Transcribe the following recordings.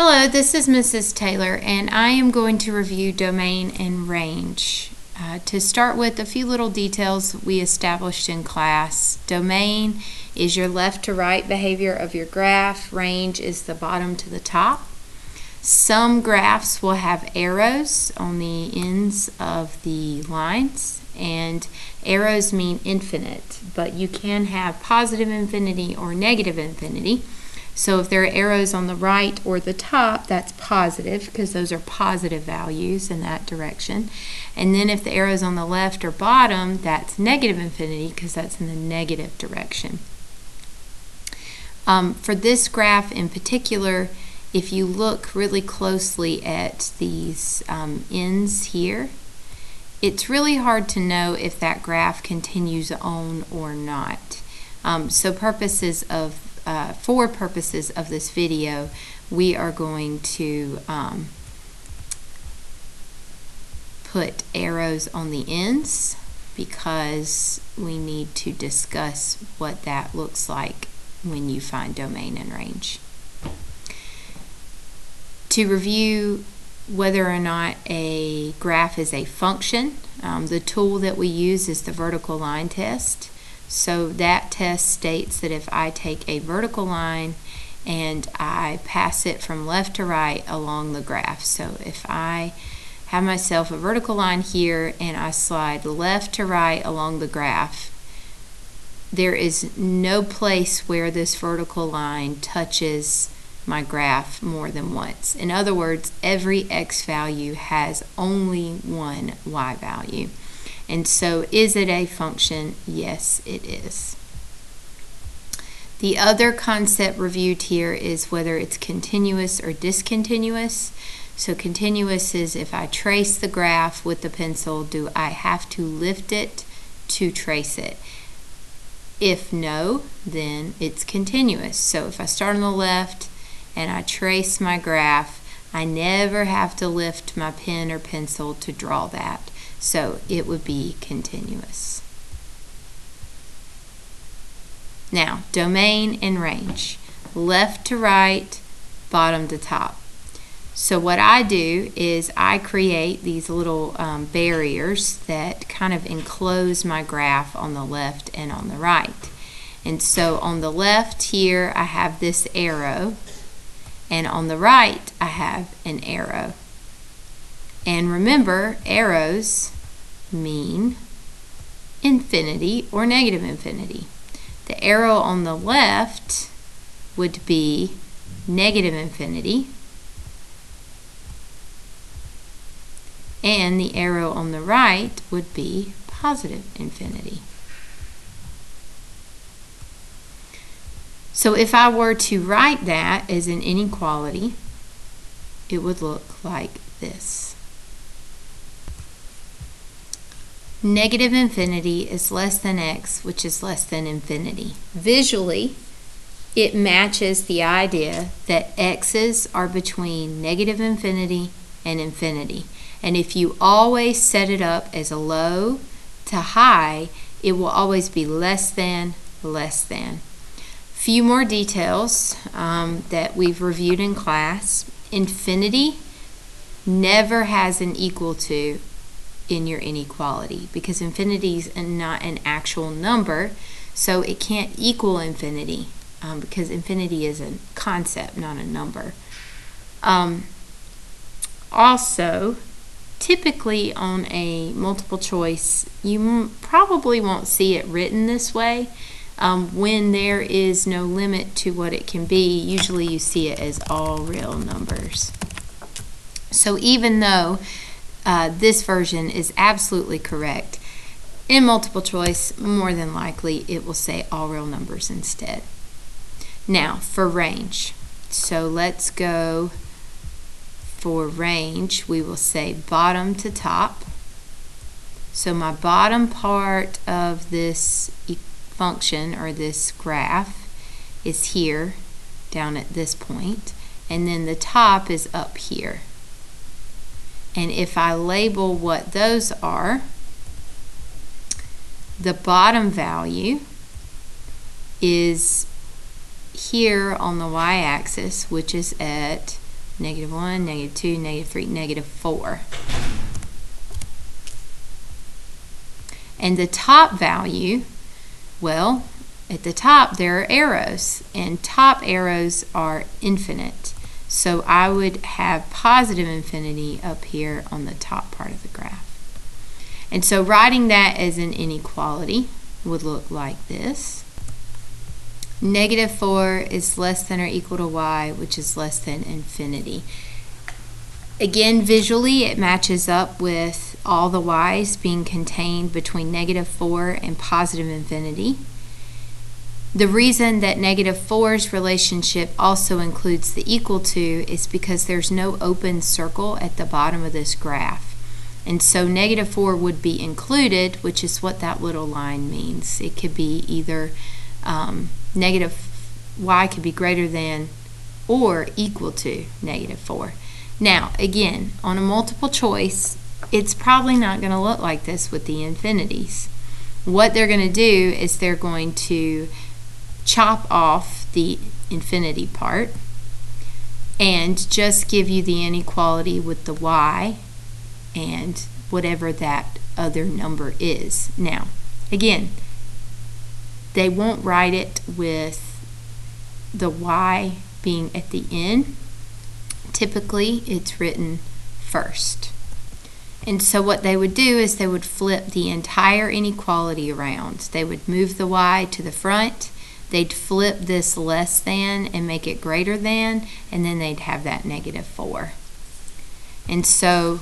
Hello, this is Mrs. Taylor, and I am going to review domain and range. To start with, a few little details we established in class. Domain is your left to right behavior of your graph. Range is the bottom to the top. Some graphs will have arrows on the ends of the lines, and arrows mean infinite, but you can have positive infinity or negative infinity. So if there are arrows on the right or the top, that's positive because those are positive values in that direction. And then if the arrow's on the left or bottom, that's negative infinity because that's in the negative direction. For this graph in particular, if you look really closely at these ends here, it's really hard to know if that graph continues on or not. For purposes of this video, we are going to put arrows on the ends because we need to discuss what that looks like when you find domain and range. To review whether or not a graph is a function, the tool that we use is the vertical line test. So that test states that if I take a vertical line and I pass it from left to right along the graph, so if I have myself a vertical line here and I slide left to right along the graph, there is no place where this vertical line touches my graph more than once. In other words, every x value has only one y value. And so is it a function? Yes, it is. The other concept reviewed here is whether it's continuous or discontinuous. So continuous is if I trace the graph with the pencil, do I have to lift it to trace it? If no, then it's continuous. So if I start on the left and I trace my graph, I never have to lift my pen or pencil to draw that. So it would be continuous. Now, domain and range. Left to right, bottom to top. So what I do is I create these little barriers that kind of enclose my graph on the left and on the right. And so on the left here, I have this arrow, and on the right, I have an arrow. And remember, arrows mean infinity or negative infinity. The arrow on the left would be negative infinity, and the arrow on the right would be positive infinity. So if I were to write that as an inequality, it would look like this. Negative infinity is less than x, which is less than infinity. Visually, it matches the idea that x's are between negative infinity and infinity. And if you always set it up as a low to high, it will always be less than, less than. Few more details that we've reviewed in class. Infinity never has an equal to in your inequality because infinity is not an actual number, so it can't equal infinity because infinity is a concept, not a number. Also, typically on a multiple choice, you probably won't see it written this way. When there is no limit to what it can be, usually you see it as all real numbers. So even though this version is absolutely correct, in multiple choice, more than likely it will say all real numbers instead. Now for range. So let's go for range. We will say bottom to top. So my bottom part of this function or this graph is here down at this point, and then the top is up here. And if I label what those are, the bottom value is here on the y-axis, which is at negative 1, negative 2, negative 3, negative 4. And the top value, well, at the top there are arrows, and top arrows are infinite. So I would have positive infinity up here on the top part of the graph. And so writing that as an inequality would look like this. Negative 4 is less than or equal to y, which is less than infinity. Again, visually it matches up with all the y's being contained between negative 4 and positive infinity. The reason that negative 4's relationship also includes the equal to is because there's no open circle at the bottom of this graph. And so negative 4 would be included, which is what that little line means. It could be either negative y could be greater than or equal to negative 4. Now, again, on a multiple choice, it's probably not going to look like this with the infinities. What they're going to do is they're going to chop off the infinity part and just give you the inequality with the y and whatever that other number is. Now, again, they won't write it with the y being at the end. Typically, it's written first. And so what they would do is they would flip the entire inequality around. They would move the y to the front, they'd flip this less than and make it greater than, and then they'd have that negative 4. And so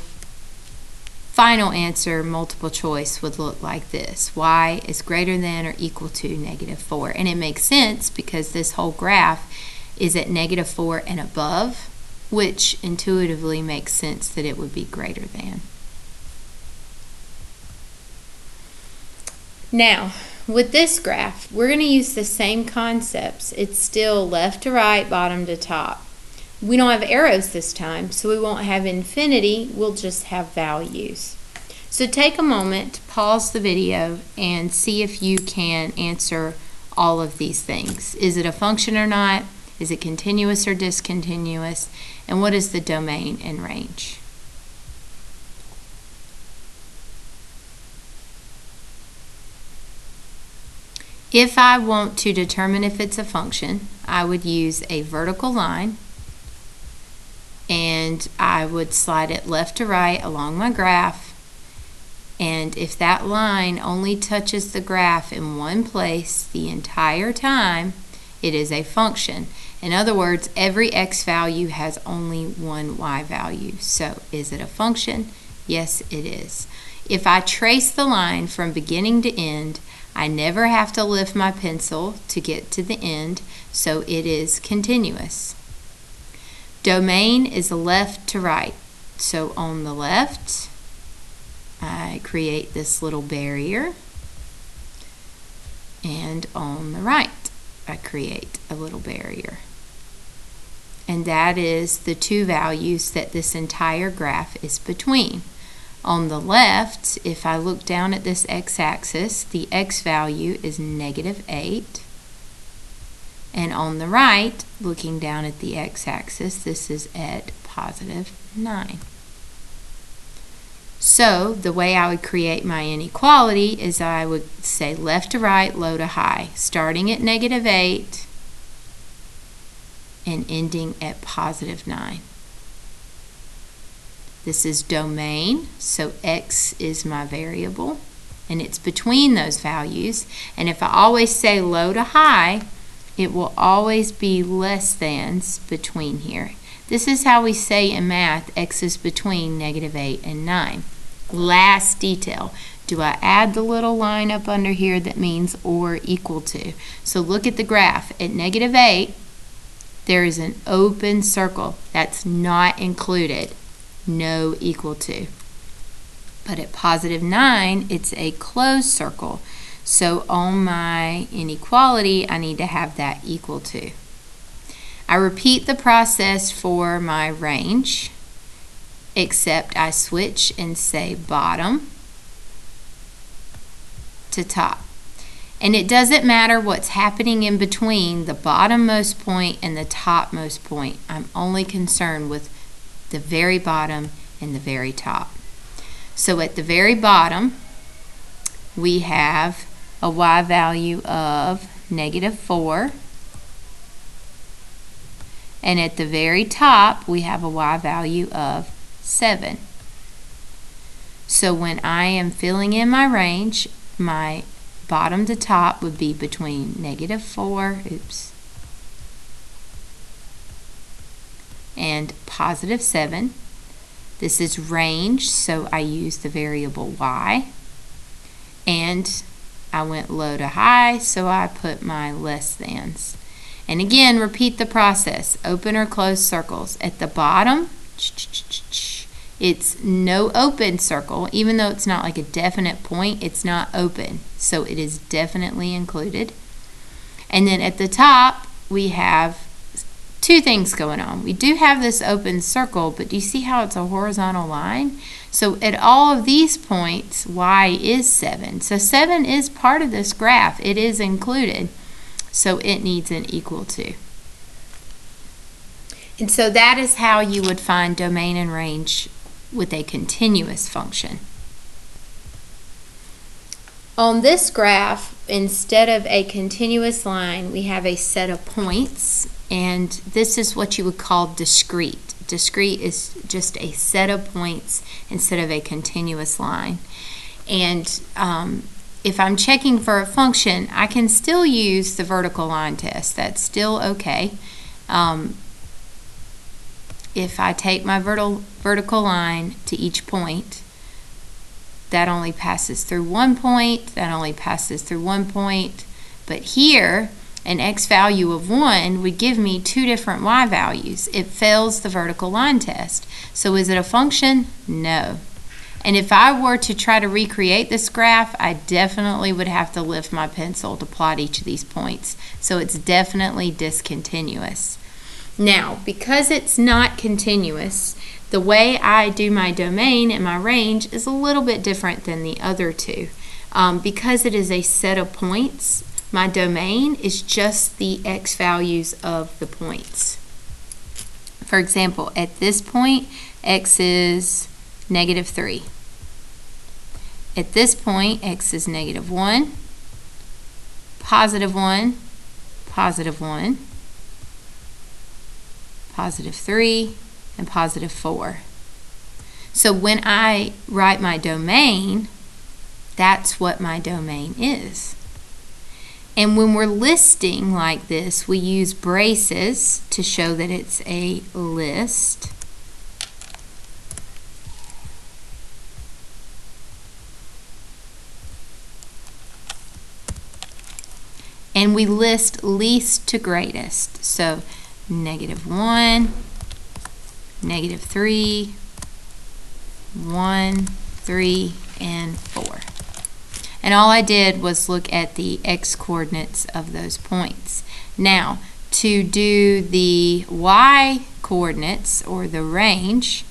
final answer, multiple choice, would look like this. Y is greater than or equal to negative 4. And it makes sense because this whole graph is at negative 4 and above, which intuitively makes sense that it would be greater than. Now, with this graph, we're going to use the same concepts. It's still left to right, bottom to top. We don't have arrows this time, so we won't have infinity, we'll just have values. So take a moment, pause the video, and see if you can answer all of these things. Is it a function or not? Is it continuous or discontinuous? And what is the domain and range? If I want to determine if it's a function, I would use a vertical line, and I would slide it left to right along my graph, and if that line only touches the graph in one place the entire time, it is a function. In other words, every x value has only one y value. So is it a function? Yes, it is. If I trace the line from beginning to end, I never have to lift my pencil to get to the end, so it is continuous. Domain is left to right. So on the left, I create this little barrier, and on the right, I create a little barrier. And that is the two values that this entire graph is between. On the left, if I look down at this x-axis, the x value is negative 8. And on the right, looking down at the x-axis, this is at positive 9. So the way I would create my inequality is I would say left to right, low to high, starting at negative 8 and ending at positive 9. This is domain, so x is my variable, and it's between those values. And if I always say low to high, it will always be less thans between here. This is how we say in math x is between negative 8 and 9. Last detail, do I add the little line up under here that means or equal to? So look at the graph. At negative 8, there is an open circle. That's not included. No equal to. But at positive 9, it's a closed circle. So on my inequality, I need to have that equal to. I repeat the process for my range, except I switch and say bottom to top. And it doesn't matter what's happening in between the bottommost point and the topmost point. I'm only concerned with the very bottom and the very top. So at the very bottom, we have a y value of -4. And at the very top, we have a y value of 7. So when I am filling in my range, my bottom to top would be between -4, and +7. This is range, so I use the variable y. And I went low to high, so I put my less thans. And again, repeat the process. Open or close circles. At the bottom, it's no open circle. Even though it's not like a definite point, it's not open. So it is definitely included. And then at the top, we have two things going on. We do have this open circle, but do you see how it's a horizontal line? So at all of these points, y is 7. So 7 is part of this graph. It is included. So it needs an equal to. And so that is how you would find domain and range with a continuous function. On this graph, instead of a continuous line, we have a set of points, and this is what you would call discrete. Discrete is just a set of points instead of a continuous line. And if I'm checking for a function, I can still use the vertical line test. That's still okay. If I take my vertical line to each point, that only passes through one point, that only passes through one point. But here, an x value of 1 would give me two different y values. It fails the vertical line test. So is it a function? No. And if I were to try to recreate this graph, I definitely would have to lift my pencil to plot each of these points. So it's definitely discontinuous. Now, because it's not continuous, the way I do my domain and my range is a little bit different than the other two. Because it is a set of points, my domain is just the x values of the points. For example, at this point, x is -3. At this point, x is -1, +1, +1, +3, and +4. So when I write my domain, that's what my domain is. And when we're listing like this, we use braces to show that it's a list. And we list least to greatest. So -1, -3, 1, 3, and 4. And all I did was look at the x coordinates of those points. Now, to do the y coordinates, or the range,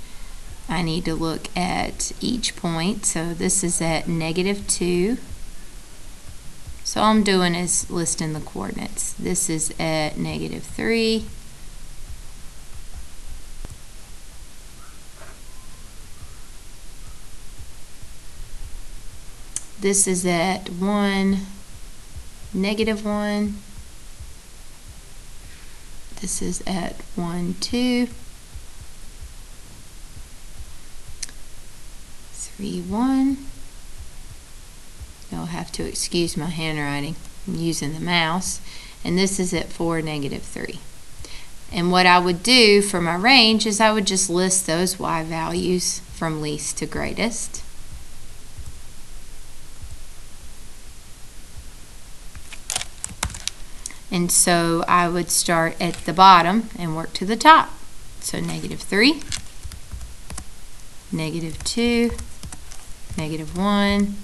I need to look at each point. So this is at -2. So all I'm doing is listing the coordinates. This is at -3. This is at 1, -1. This is at 1, 2. 3, 1. You'll have to excuse my handwriting. I'm using the mouse. And this is at 4, -3. And what I would do for my range is I would just list those y values from least to greatest. And so I would start at the bottom and work to the top. So -3, -2, -1,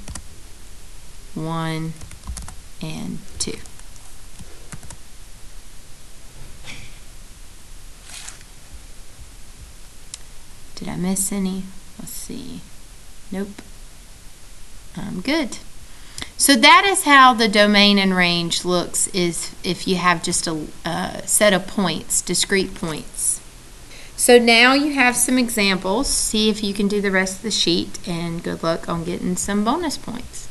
1, and 2. Did I miss any? Let's see. Nope. I'm good. So that is how the domain and range looks is if you have just a set of points, discrete points. So now you have some examples. See if you can do the rest of the sheet, and good luck on getting some bonus points.